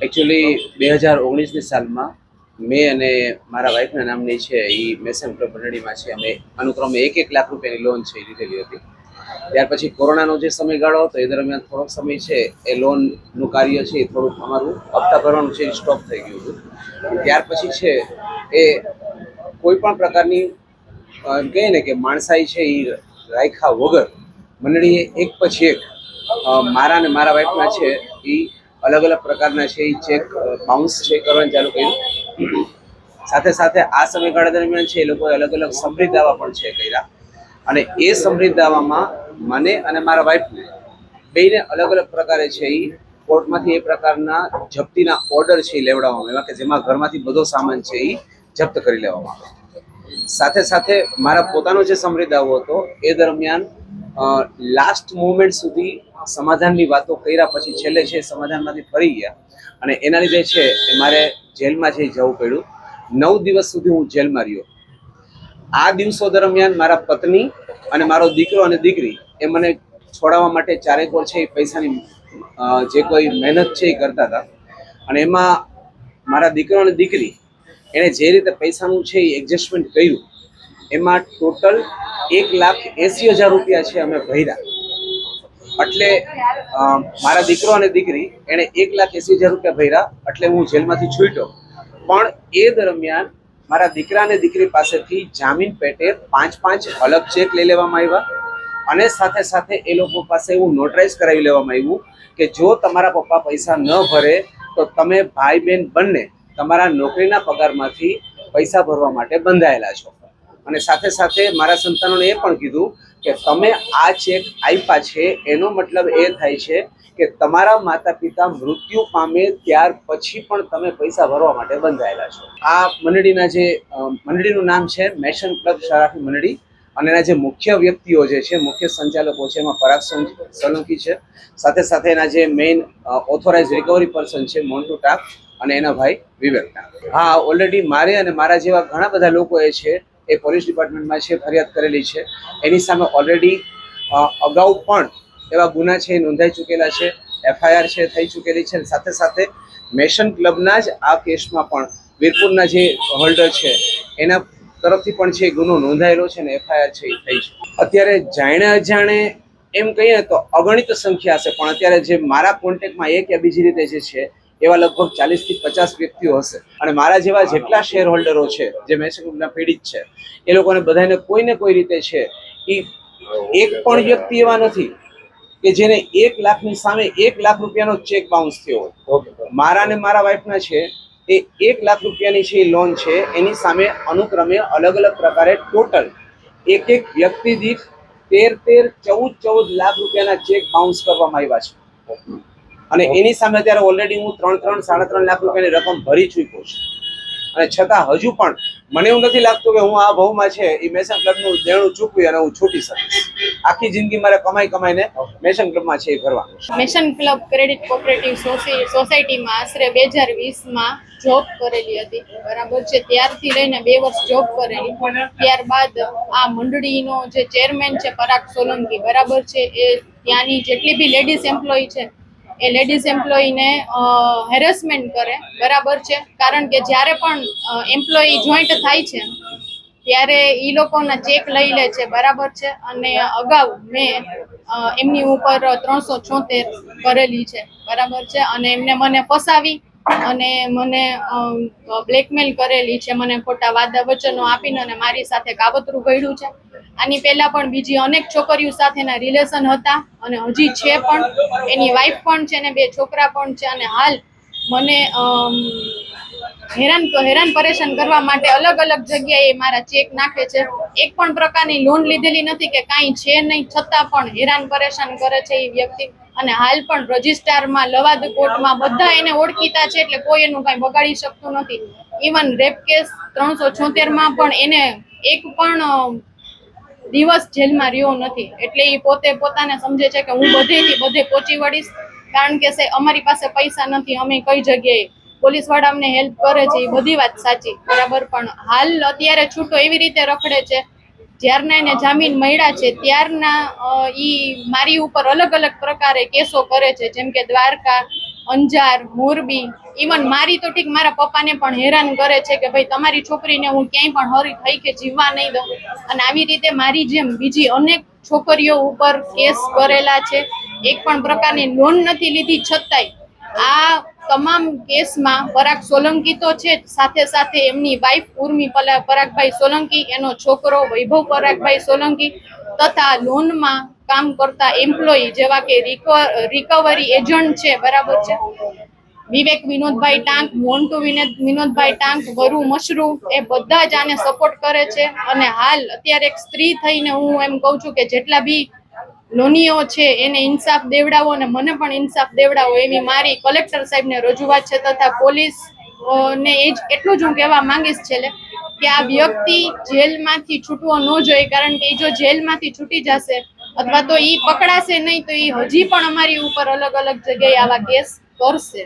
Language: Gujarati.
એકચ્યુઅલી 2019ની સાલમાં મેં અને મારા વાઈફના નામની છે એ મેસન ક્લબ મંડળીમાં છે અમે અનુક્રમે 1 લાખ રૂપિયાની લોન છે એ લીધેલી હતી. ત્યાર પછી કોરોનાનો જે સમયગાળો હતો એ દરમિયાન થોડોક સમય છે એ લોનનું કાર્ય છે એ થોડુંક અમારું હપ્તા ભરવાનું છે એ સ્ટોપ થઈ ગયું હતું. ત્યાર પછી છે એ કોઈ પણ પ્રકારની કહીએ ને કે માણસાઈ છે એ રાખ્યા વગર મંડળીએ એક પછી એક મારા અને મારા વાઈફના છે એ અલગ અલગ પ્રકારના છે એ ચેક બાઉન્સ છે કરવાનું ચાલુ કર્યું. સાથે સાથે આ સમયગાળા દરમિયાન છે એ લોકોએ અલગ અલગ સમૃદ્ધ દાવા પણ છે કર્યા અને એ સમૃદ્ધ દાવામાં મને અને મારા વાઈફને બેને અલગ અલગ પ્રકારે છે એ કોર્ટમાંથી એ પ્રકારના જપ્તીના ઓર્ડર છે એ લેવડાવવામાં આવ્યા કે જેમાં ઘરમાંથી બધો સામાન છે એ જપ્ત કરી લેવામાં આવ્યો. સાથે સાથે મારા પોતાનો જે સમૃદ્ધ દાવો હતો એ દરમિયાન લાસ્ટ મોમેન્ટ સુધી સમાધાનની વાતો કર્યા પછી છેલ્લે છે સમાધાનમાંથી ફરી ગયા અને એના લીધે છે એ મારે જેલમાં જઈ જવું પડ્યું. 9 દિવસ સુધી હું જેલમાં રહ્યો. આ દિવસો દરમિયાન મારા પત્ની અને મારો દીકરો અને દીકરી એ મને છોડાવવા માટે ચારેક ઓર છે એ પૈસાની જે કોઈ મહેનત છે એ કરતા હતા અને એમાં મારા દીકરો અને દીકરી એણે જે રીતે પૈસાનું છે એ એડજસ્ટમેન્ટ કર્યું એમાં ટોટલ 1,80,000 રૂપિયા છે અમે ભર્યા. એટલે મારા દીકરો અને દીકરી એણે 1,80,000 રૂપિયા ભર્યા એટલે હું જેલમાંથી છૂટ્યો. પણ એ દરમિયાન મારા દીકરા અને દીકરી પાસેથી જામીન પેટે 5 અલગ ચેક લઈ લેવામાં આવ્યા અને સાથે સાથે એ લોકો પાસે એવું નોટરાઇઝ કરાવી લેવામાં આવ્યું કે જો તમારા પપ્પા પૈસા ન ભરે તો તમે ભાઈ બહેન બંને તમારા નોકરીના પગારમાંથી પૈસા ભરવા માટે બંધાયેલા છો. અને સાથે સાથે મારા સંતાનોને એ પણ કીધું કે તમે આ ચેક આપ્યા છે એનો મતલબ એ થાય છે કે તમારા માતા પિતા મૃત્યુ પામે ત્યાર પછી પણ તમે પૈસા ભરવા માટે બંધાયેલા છો. આ મંડળીનું નામ છે મેશન ક્લબ શરાફી મંડળી અને એના જે મુખ્ય વ્યક્તિઓ જે છે મુખ્ય સંચાલકો છે એમાં પરાગ સોલંકી છે. સાથે સાથે એના જે મેઇન ઓથોરાઇઝ રિકવરી પર્સન છે મોન્ટુ ટાક અને એના ભાઈ વિવેક ટાક. હા, ઓલરેડી મારે અને મારા જેવા ઘણા બધા લોકોએ છે એ પોલીસ ડિપાર્ટમેન્ટમાં છે ફરિયાદ કરેલી છે. એની સામે ઓલરેડી અગાઉ પણ એવા ગુના છે નોંધાઈ ચૂકેલા છે, એફઆઈઆર છે થઈ ચૂકેલી છે. સાથે સાથે મેશન ક્લબના જ આ કેસમાં પણ વીરપુરના જે હોલ્ડર છે એના તરફથી પણ છે ગુનો નોંધાયેલો છે ને એફઆઈઆર છે એ થઈ છે. અત્યારે જાણે અજાણે એમ કહીએ તો અગણિત સંખ્યા હશે પણ અત્યારે જે મારા કોન્ટેક્ટમાં એક યા બીજી રીતે જે છે એવા લગભગ 40 થી 50 વ્યક્તિઓ હશે અને મારા જેવા જેટલા શેર હોલ્ડરો છે જે મેશન ક્લબના પીડિત છે એ લોકોને બધાને કોઈને કોઈ રીતે છે એ એક પણ વ્યક્તિ એવા નથી કે જેને 1 લાખની સામે 1 લાખ રૂપિયાનો ચેક બાઉન્સ થયો હોય. મારા ને મારા વાઈફના છે એ 1 લાખ રૂપિયાની છે લોન છે એની સામે અનુક્રમે અલગ અલગ પ્રકારે ટોટલ એક વ્યક્તિ દીઠ 13-14 લાખ રૂપિયાના ચેક બાઉન્સ કરવામાં આવ્યા છે અને એની સામે અત્યારે ઓલરેડી હું 3-3.5 લાખ રૂપિયાની રકમ ભરી ચૂક્યો છું અને છતાં હજુ પણ મને એવું નથી લાગતું કે હું આ ભાવમાં છે એ મેશન ક્લબનું દેણું ચૂકવી અને હું છૂટી શકીશ. આખી જિંદગી મારે કમાઈને મેશન ક્લબમાં છે એ ભરવાનું. મેશન ક્લબ ક્રેડિટ કોઓપરેટિવ સોસાયટીમાં આશરે 2020માં જોબ કરેલી હતી. બરાબર છે, ત્યારથી લઈને 2 વર્ષ જોબ કરેલી. ત્યારબાદ આ મંડળીનો જે ચેરમેન છે પરાગ સોલંકી, બરાબર છે, એ ત્યાંની જેટલી બી લેડીઝ એમ્પ્લોય છે એ લેડીઝ એમ્પ્લોયીને હેરેસમેન્ટ કરે, બરાબર છે. કારણ કે જ્યારે પણ એમ્પ્લોયી જોઈન્ટ થાય છે ત્યારે એ લોકોના ચેક લઈ લે છે, બરાબર છે. અને અગાઉ મેં એમની ઉપર 376 કરેલી છે, બરાબર છે. અને એમને મને ફસાવી અને મને બ્લેકમેલ કરેલી છે, મને ખોટા વાદા વચનો આપીને અને મારી સાથે કાવતરું ઘડ્યું છે. આની પહેલા પણ બીજી અનેક છોકરીઓ સાથેના રિલેશન હતા અને હજી છે પણ. એની વાઈફ પણ છે ને 2 છોકરા પણ છે અને હાલ મને હેરાન પરેશાન કરવા માટે અલગ અલગ જગ્યાએ મારા ચેક નાખે છે. એક પણ પ્રકારની લોન લીધેલી નથી કે કાંઈ છે નહીં, છતાં પણ હેરાન પરેશાન કરે છે એ વ્યક્તિ. અને હાલ પણ રજિસ્ટ્રારમાં, લવાદ કોર્ટમાં બધા એને ઓળખીતા છે એટલે કોઈ એનું કાંઈ બગાડી શકતું નથી. ઇવન રેપ કેસ 376માં પણ એને એક પણ દિવસ જેલમાં રહ્યો નથી. એટલે એ પોતાને સમજે છે કે હું બધે પહોંચી વળીશ, કારણ કે અમારી પાસે પૈસા નથી, અમે કઈ જગ્યાએ પોલીસ વાળા અમને હેલ્પ કરે છે એ બધી વાત સાચી, બરાબર. પણ હાલ અત્યારે છૂટો એવી રીતે રખડે છે, જ્યારના એને જામીન મળ્યા છે ત્યારના ઈ મારી ઉપર અલગ અલગ પ્રકારે કેસો કરે છે, જેમ કે દ્વારકા, અંજાર, મોરબી, ઇવન મારી તો ઠીક મારા પપ્પાને પણ હેરાન કરે છે કે ભાઈ તમારી છોકરીને હું ક્યાંય પણ હરી થઈ કે જીવવા નહીં દઉં. અને આવી રીતે મારી જેમ બીજી અનેક છોકરીઓ ઉપર કેસ કરેલા છે. એક પણ પ્રકારની લોન નથી લીધી છતાંય આ તમામ કેસમાં પરાગ સોલંકી તો છે જ, સાથે સાથે એમની વાઇફ ઉર્મી પરાગભાઈ સોલંકી, એનો છોકરો વૈભવ પરાગભાઈ સોલંકી તથા લોનમાં કામ કરતા એમ્પ્લોયી જેવા કે રિકવરી એજન્ટ છે, બરાબર છે, વિવેક વિનોદભાઈ ટાંક, મોન્ટુ વિનોદભાઈ ટાંક, વરુ મશરૂ, એ બધા જ આને સપોર્ટ કરે છે. અને હાલ અત્યારે એક સ્ત્રી થઈને હું એમ કહું છું કે જેટલા બી લોનીઓ છે એને ઇન્સાફ દેવડાવો અને મને પણ ઇન્સાફ દેવડાવો એવી મારી કલેક્ટર સાહેબને રજૂઆત છે. તથા પોલીસ ને એ જ એટલું જ હું કહેવા માંગીશ છેલ્લે કે આ વ્યક્તિ જેલમાંથી છૂટવો ન જોઈએ, કારણ કે એ જો જેલમાંથી છૂટી જશે અથવા તો એ પકડાશે નહીં તો એ હજી પણ અમારી ઉપર અલગ અલગ જગ્યાએ આવા કેસ કરશે.